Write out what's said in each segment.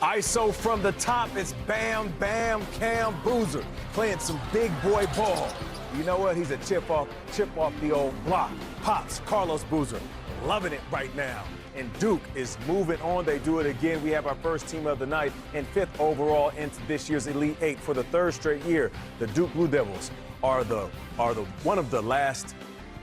ISO from the top. It's Bam Bam Cam Boozer playing some big boy ball. You know what? He's a chip off the old block. Pops, Carlos Boozer, loving it right now. And Duke is moving on. They do it again. We have our first team of the night and 5th overall into this year's Elite Eight for the 3rd straight year. The Duke Blue Devils are one of the last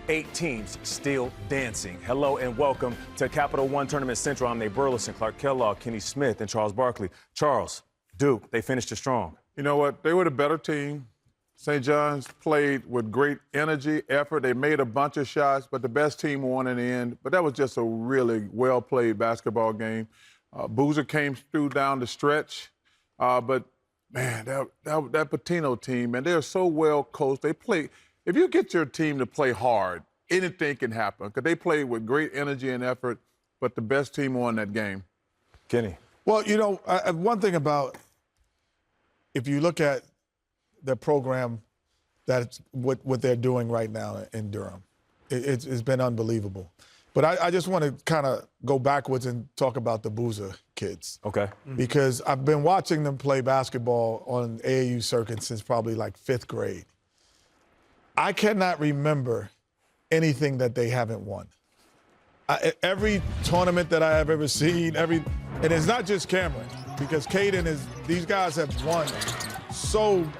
8 teams still dancing. Hello and welcome to Capital One Tournament Central. I'm Nate Burleson, Clark Kellogg, Kenny Smith, and Charles Barkley. Charles, Duke, they finished it strong. You know what? They were the better team. St. John's played with great energy, effort. They made a bunch of shots, but the best team won in the end. But that was just a really well-played basketball game. Boozer came through down the stretch. But, man, that Patino team, man, they're so well coached. They play. If you get your team to play hard, anything can happen because they played with great energy and effort, but the best team won that game. Kenny. Well, you know, one thing about if you look at the program, that's what they're doing right now in Durham. It's been unbelievable. But I just want to kind of go backwards and talk about the Boozer kids. Okay. Because I've been watching them play basketball on AAU circuit since probably like 5th grade. I cannot remember anything that they haven't won. Every tournament that I have ever seen, and it's not just Cameron, because these guys have won so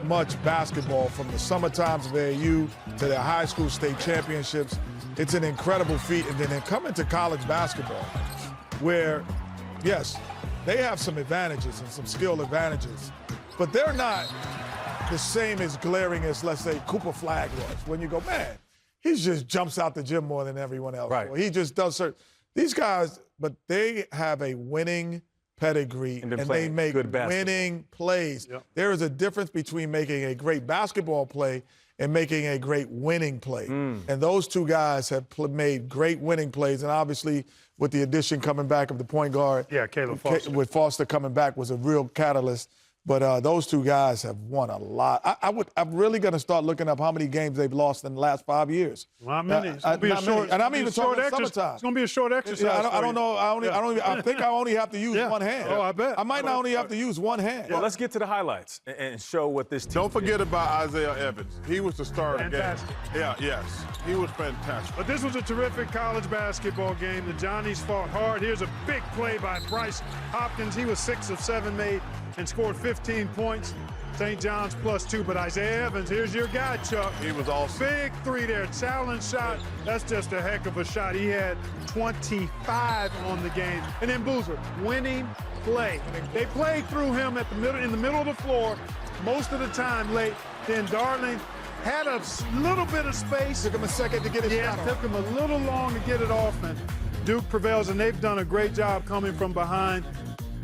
much basketball from the summer times of AAU to their high school state championships. It's an incredible feat. And then they come into college basketball where, yes, they have some advantages and some skill advantages, but they're not the same as glaring as, let's say, Cooper Flagg was. When you go, man, he just jumps out the gym more than everyone else. Right. Or he just does certain. These guys, but they have a winning pedigree, and they make winning plays. Yep. There is a difference between making a great basketball play and making a great winning play. And those two guys have made great winning plays, and obviously with the addition coming back of the point guard, Caleb Foster. With Foster coming back was a real catalyst. But those two guys have won a lot. I'm really going to start looking up how many games they've lost in the last 5 years. Not many. It's going to be a short. And I'm even talking summertime. It's going to be a short exercise. Yeah, I don't know. I think I only have to use one hand. Oh, I bet. I might not only have to use one hand. Well, let's get to the highlights and show what this team. Don't forget about Isaiah Evans. He was the star of the game. Fantastic. Yeah, yes. He was fantastic. But this was a terrific college basketball game. The Johnnies fought hard. Here's a big play by Bryce Hopkins. He was 6 of 7 made and scored 15 points. St. John's +2, but Isaiah Evans, here's your guy, Chuck. He was awesome. Big 3 there, challenge shot. That's just a heck of a shot. He had 25 on the game. And then Boozer, winning play. They played through him in the middle of the floor most of the time late. Then Darling had a little bit of space. Took him a second to get his shot off. Took him a little long to get it off, and Duke prevails, and they've done a great job coming from behind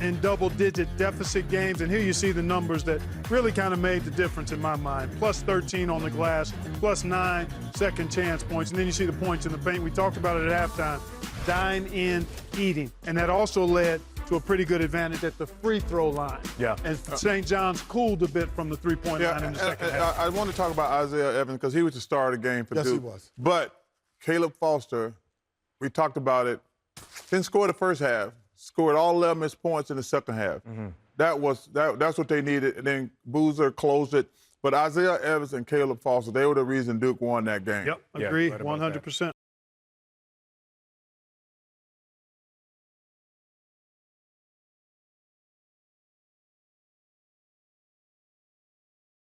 in double-digit deficit games. And here you see the numbers that really kind of made the difference in my mind. +13 on the glass, +9 second chance points. And then you see the points in the paint. We talked about it at halftime. Dine in eating. And that also led to a pretty good advantage at the free throw line. Yeah. And St. John's cooled a bit from the three-point line in the second half. I want to talk about Isaiah Evans because he was the star of the game for Duke. Yes, he was. But Caleb Foster, we talked about it, didn't score the first half. Scored all 11 of his points in the second half. That's what they needed. And then Boozer closed it. But Isaiah Evans and Caleb Foster, they were the reason Duke won that game. Yep, agreed, 100%.